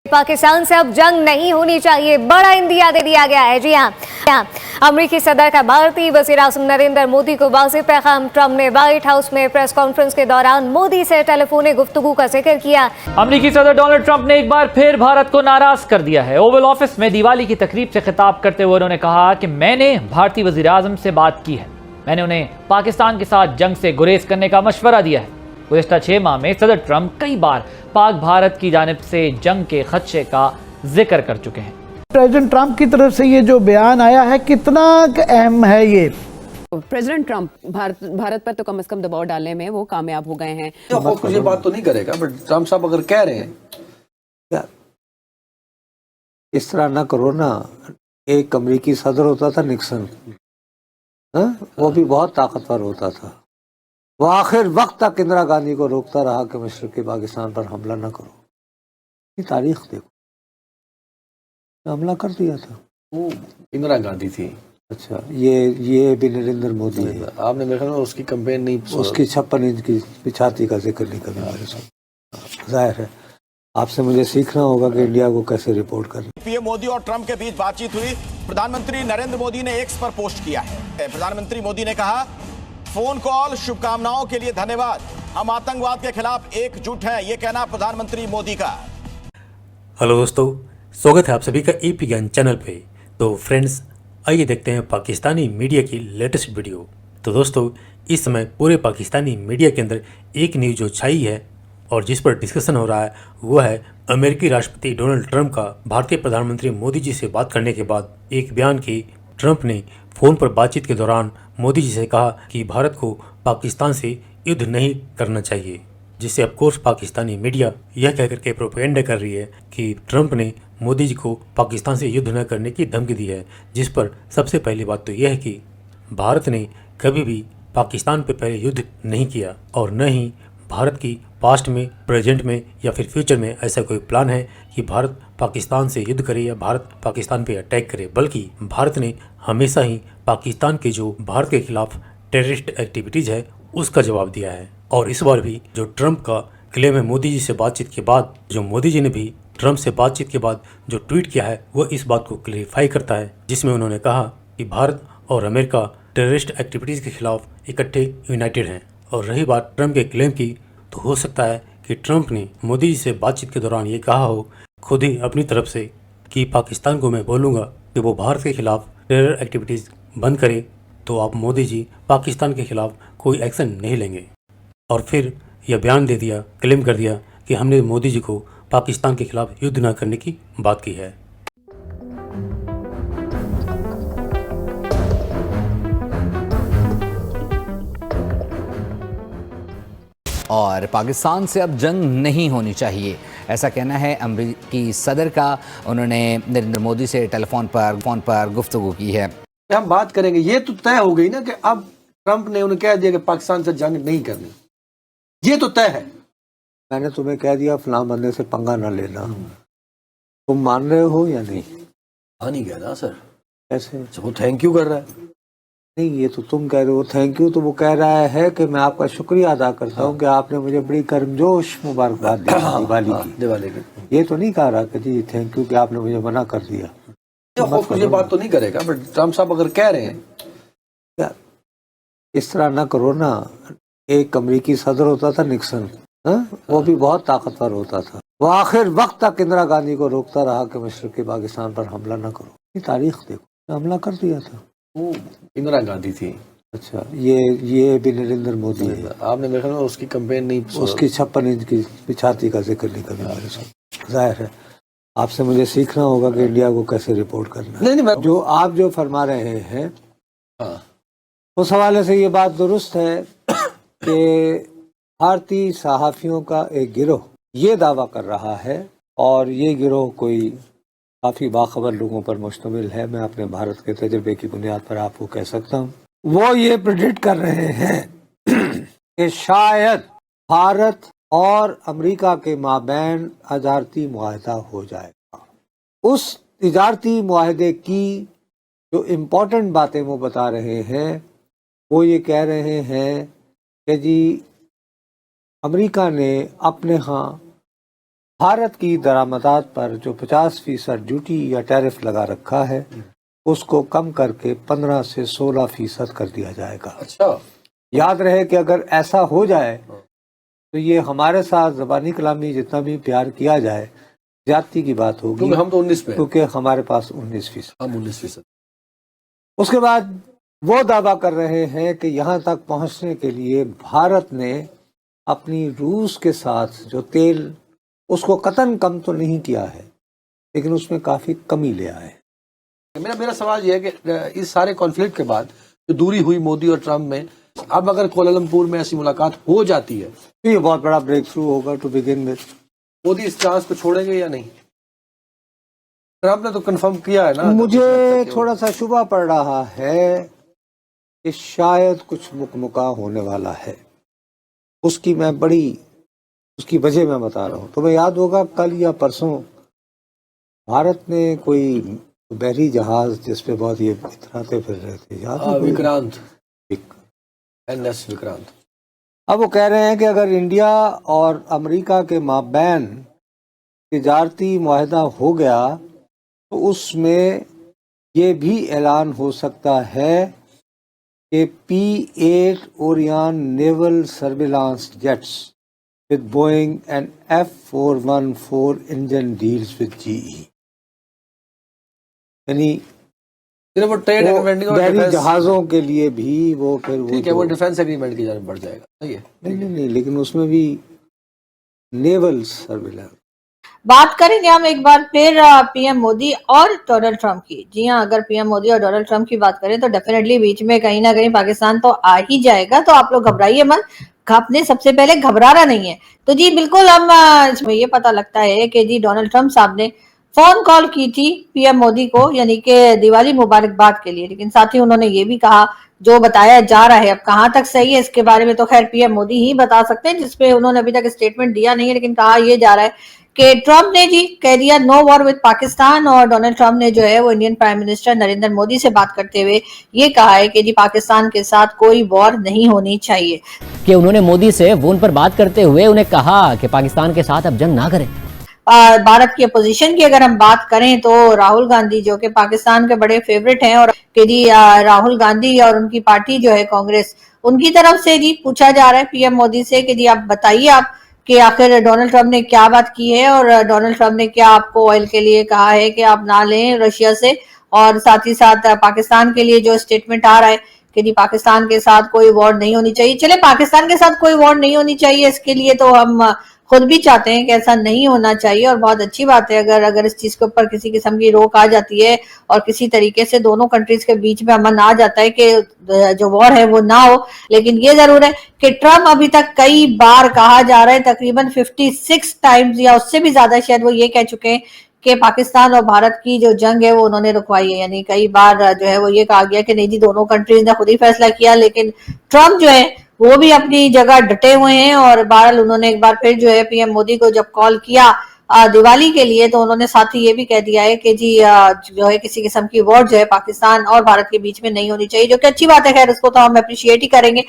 पाकिस्तान से अब जंग नहीं होनी चाहिए, बड़ा इंदिया दे दिया गया है। जी हाँ, अमेरिकी सदर का भारतीय वज़ीर-ए-आज़म नरेंद्र मोदी को वाज़ेह पैगाम। ट्रंप ने व्हाइट हाउस में प्रेस कॉन्फ्रेंस के दौरान मोदी से टेलीफोनिक गुफ्तगू का जिक्र किया। अमेरिकी सदर डोनाल्ड ट्रंप ने एक बार फिर भारत को नाराज कर दिया है। ओवल ऑफिस में दिवाली की तकरीब से खिताब करते हुए उन्होंने कहा कि मैंने भारतीय वज़ीर-ए-आज़म से बात की है, मैंने उन्हें पाकिस्तान के साथ जंग से गुरेज करने का मशवरा दिया है। गुज़िश्ता 6 माह में सदर ट्रंप कई बार पाक भारत की जानिब से जंग के खदशे का जिक्र कर चुके हैं। प्रेसिडेंट ट्रंप की तरफ से ये जो बयान आया है कितना अहम है ये? प्रेसिडेंट ट्रंप भारत पर तो कम से कम दबाव डालने में वो कामयाब हो गए हैं। कुछ ये बात तो नहीं करेगा, बट ट्रंप साहब अगर कह रहे हैं यार इस तरह ना करो ना। एक अमेरिकी सदर होता था निक्सन, वो भी बहुत ताकतवर होता था। वो आखिर वक्त तक इंदिरा गांधी को रोकता रहा कि मशरक़ी पाकिस्तान पर हमला न करो। ये तारीख देखो, हमला कर दिया था। वो इंदिरा गांधी थी। अच्छा, ये भी नरेंद्र मोदी है। आपने मेरे ख्याल में उसकी कैंपेन नहीं, उसकी 56 इंच की छाती का जिक्र नहीं कभी मेरे साथ। जाहिर है आपसे मुझे सीखना होगा कि इंडिया को कैसे रिपोर्ट करना। पीएम मोदी और ट्रंप के बीच बातचीत हुई। प्रधानमंत्री नरेंद्र मोदी ने एक्स पर पोस्ट किया है। प्रधानमंत्री मोदी ने कहा, फोन कॉल शुभकामनाओं के लिए धन्यवाद, हम आतंकवाद के खिलाफ एकजुट हैं। यह कहना प्रधानमंत्री मोदी का। हेलो दोस्तों, स्वागत है आप सभी का EP ज्ञान चैनल पे। तो फ्रेंड्स, आइए देखते हैं पाकिस्तानी मीडिया की लेटेस्ट वीडियो। तो दोस्तों, इस समय पूरे पाकिस्तानी मीडिया के अंदर एक न्यूज़ जो छाई है और जिस पर डिस्कशन हो रहा है वो है अमेरिकी राष्ट्रपति डोनाल्ड ट्रंप का भारतीय प्रधानमंत्री मोदी जी से बात करने के बाद एक बयान की। ट्रंप ने फ़ोन पर बातचीत के दौरान मोदी जी से कहा कि भारत को पाकिस्तान से युद्ध नहीं करना चाहिए, जिससे ऑफकोर्स पाकिस्तानी मीडिया यह कहकर के प्रोपेगेंडा कर रही है कि ट्रंप ने मोदी जी को पाकिस्तान से युद्ध न करने की धमकी दी है। जिस पर सबसे पहली बात तो यह है कि भारत ने कभी भी पाकिस्तान पर पहले युद्ध नहीं किया और न ही भारत की पास्ट में, प्रेजेंट में या फिर फ्यूचर में ऐसा कोई प्लान है कि भारत पाकिस्तान से युद्ध करे या भारत पाकिस्तान पे अटैक करे। बल्कि भारत ने हमेशा ही पाकिस्तान के जो भारत के खिलाफ टेररिस्ट एक्टिविटीज़ है उसका जवाब दिया है। और इस बार भी जो ट्रंप का क्लेम है मोदी जी से बातचीत के बाद, जो मोदी जी ने भी ट्रंप से बातचीत के बाद जो ट्वीट किया है वह इस बात को क्लेरिफाई करता है, जिसमें उन्होंने कहा कि भारत और अमेरिका टेररिस्ट एक्टिविटीज़ के खिलाफ इकट्ठे यूनाइटेड हैं। और रही बात ट्रंप के क्लेम की, तो हो सकता है कि ट्रंप ने मोदी जी से बातचीत के दौरान ये कहा हो खुद ही अपनी तरफ से कि पाकिस्तान को मैं बोलूँगा कि वो भारत के खिलाफ टेरर एक्टिविटीज़ बंद करे तो आप मोदी जी पाकिस्तान के खिलाफ कोई एक्शन नहीं लेंगे। और फिर यह बयान दे दिया, क्लेम कर दिया कि हमने मोदी जी को पाकिस्तान के खिलाफ युद्ध न करने की बात की है। और पाकिस्तान से अब जंग नहीं होनी चाहिए, ऐसा कहना है अमेरिकी सदर का। उन्होंने नरेंद्र मोदी से टेलीफोन पर गुफ्तगू की है। हम बात करेंगे, ये तो तय हो गई ना कि अब ट्रंप ने उन्हें कह दिया कि पाकिस्तान से जंग नहीं करनी, ये तो तय है। मैंने तुम्हें कह दिया फलां बंदे से पंगा ना लेना, तुम मान रहे हो या नहीं? नहीं कह रहा सर। कैसे? वो थैंक यू कर रहा है। नहीं, ये तो तुम कह रहे हो थैंक यू, तो वो कह रहा है कि मैं आपका शुक्रिया अदा करता हूँ कि आपने मुझे बड़ी गर्मजोश मुबारकबाद दी दिवाली की। ये तो नहीं कह रहा कि जी थैंक यू कि आपने मुझे मना कर दिया। ये बात तो नहीं करेगा, बट ट्रंप साहब अगर कह रहे हैं यार इस तरह ना करो ना। एक अमेरिकी सदर होता था निक्सन, वो भी बहुत ताकतवर होता था। वो आखिर वक्त तक इंदिरा गांधी को रोकता रहा कि मशरक़ी पाकिस्तान पर हमला न करो। ये तारीख देखो, हमला कर दिया था। वो इंदिरा गांधी थी। अच्छा, ये भी नरेंद्र मोदी है। आपने मेरे ख्याल में उसकी कैंपेन नहीं, उसकी 56 इंच की छाती का जिक्र नहीं कभी मेरे साथ। जाहिर है आपसे मुझे सीखना होगा कि इंडिया को कैसे रिपोर्ट करना। नहीं, जो आप जो फरमा रहे हैं उस हवाले से ये बात दुरुस्त है कि भारतीय सहाफ़ियों का एक गिरोह ये दावा कर रहा है, और ये गिरोह कोई काफ़ी बाखबर लोगों पर मुश्तमिल है। मैं अपने भारत के तजुर्बे की बुनियाद पर आपको कह सकता हूँ, वो ये प्रेडिक्ट कर रहे हैं कि शायद भारत और अमेरिका के माबैन तजारती मुआहदा हो जाएगा। उस तजारती मुआहदे की जो इम्पोर्टेंट बातें वो बता रहे हैं, वो ये कह रहे हैं कि जी अमेरिका ने अपने यहाँ भारत की दरामदात पर जो 50% ड्यूटी या टैरिफ लगा रखा है उसको कम करके 15 से 16% कर दिया जाएगा। अच्छा, याद रहे कि अगर ऐसा हो जाए तो ये हमारे साथ ज़बानी कलामी जितना भी प्यार किया जाए ज्यादती की बात होगी, क्योंकि हम तो 19 पे हैं। क्योंकि हमारे पास 19%। हम 19%। उसके बाद वो दावा कर रहे हैं कि यहाँ तक पहुँचने के लिए भारत ने अपनी रूस के साथ जो तेल उसको कतन कम तो नहीं किया है लेकिन उसमें काफी कमी ले आए। मेरा सवाल यह है कि इस सारे कॉन्फ्लिक्ट के बाद जो दूरी हुई मोदी और ट्रम्प में, अब अगर कोलालमपुर में ऐसी मुलाकात हो जाती है तो ये बहुत बड़ा ब्रेक थ्रू होगा टू बिगिन विद। मोदी इस चांस को छोड़ेंगे या नहीं? ट्रम्प ने तो कंफर्म किया है ना। मुझे थोड़ा सा शुबा पड़ रहा है कि शायद कुछ मुकमुका होने वाला है। उसकी वजह मैं बता रहा हूँ। तुम्हें याद होगा कल या परसों भारत ने कोई बहरी जहाज जिसपे बहुत ये इतराते फिर रहे थे, याद है? विक्रांत, NS विक्रांत। अब वो कह रहे हैं कि अगर इंडिया और अमेरिका के माबैन तिजारती मुआहदा हो गया तो उसमें ये भी ऐलान हो सकता है कि P-8 Orion naval surveillance jets with Boeing and F414 engine deals with GE। यानी फिर वो ट्रेड एग्रीमेंट बहरी जहाजों के लिए भी वो फिर ठीक है, वो डिफेंस एग्रीमेंट की जानब बढ़ जाएगा। सही है। नहीं, लेकिन उसमें भी नेवल सर्विलांस। बात करेंगे हम एक बार फिर पीएम मोदी और डोनाल्ड ट्रंप की। जी हाँ, अगर पीएम मोदी और डोनाल्ड ट्रंप की बात करें तो डेफिनेटली बीच में कहीं ना कहीं पाकिस्तान तो आ ही जाएगा। तो आप लोग घबराइए मत, आपने सबसे पहले घबराना नहीं है। तो जी बिल्कुल, हम इसमें ये पता लगता है कि जी डोनाल्ड ट्रंप साहब ने फोन कॉल की थी पीएम मोदी को, यानी कि दिवाली मुबारकबाद के लिए। लेकिन साथ ही उन्होंने ये भी कहा, जो बताया जा रहा है, अब कहाँ तक सही है इसके बारे में तो खैर पीएम मोदी ही बता सकते हैं, जिसपे उन्होंने अभी तक स्टेटमेंट दिया नहीं है। लेकिन कहा यह जा रहा है कि ट्रंप ने जी कह दिया नो वॉर विद पाकिस्तान, और डोनाल्ड ट्रंप ने जो है वो Indian prime minister Narendra Modi से बात करते हुए ये कहा है कि जी पाकिस्तान के साथ कोई वॉर नहीं होनी चाहिए। कि उन्होंने मोदी से फोन पर बात करते हुए उन्हें कहा कि पाकिस्तान के साथ अब जंग ना करें। भारत की अपोजिशन की अगर हम बात करें तो राहुल गांधी जो कि पाकिस्तान के बड़े फेवरेट हैं, और कि जी राहुल गांधी और उनकी पार्टी जो है कांग्रेस, उनकी तरफ से जी पूछा जा रहा है पीएम मोदी से कि जी आप बताइए आप कि आखिर डोनाल्ड ट्रंप ने क्या बात की है, और डोनाल्ड ट्रंप ने क्या आपको ऑयल के लिए कहा है कि आप ना लें रशिया से, और साथ ही साथ पाकिस्तान के लिए जो स्टेटमेंट आ रहा है कि जी पाकिस्तान के साथ कोई वॉर नहीं होनी चाहिए। चले, पाकिस्तान के साथ कोई वॉर नहीं होनी चाहिए, इसके लिए तो हम खुद भी चाहते हैं कि ऐसा नहीं होना चाहिए, और बहुत अच्छी बात है अगर इस चीज के ऊपर किसी किस्म की रोक आ जाती है और किसी तरीके से दोनों कंट्रीज के बीच में अमन आ जाता है कि जो वॉर है वो ना हो। लेकिन ये जरूर है कि ट्रम्प अभी तक कई बार, कहा जा रहा है तकरीबन 56 टाइम्स या उससे भी ज्यादा शायद, वो ये कह चुके हैं कि पाकिस्तान और भारत की जो जंग है वो उन्होंने रुकवाई है। यानी कई बार जो है वो ये कहा गया कि नहीं जी दोनों कंट्रीज ने खुद ही फैसला किया। लेकिन ट्रम्प जो है वो भी अपनी जगह डटे हुए हैं, और बहरहाल उन्होंने एक बार फिर जो है पीएम मोदी को जब कॉल किया दिवाली के लिए, तो उन्होंने साथ ही ये भी कह दिया है कि जी जो है किसी किस्म की वॉर जो है पाकिस्तान और भारत के बीच में नहीं होनी चाहिए, जो कि अच्छी बात है। खैर उसको तो हम अप्रिशिएट ही करेंगे।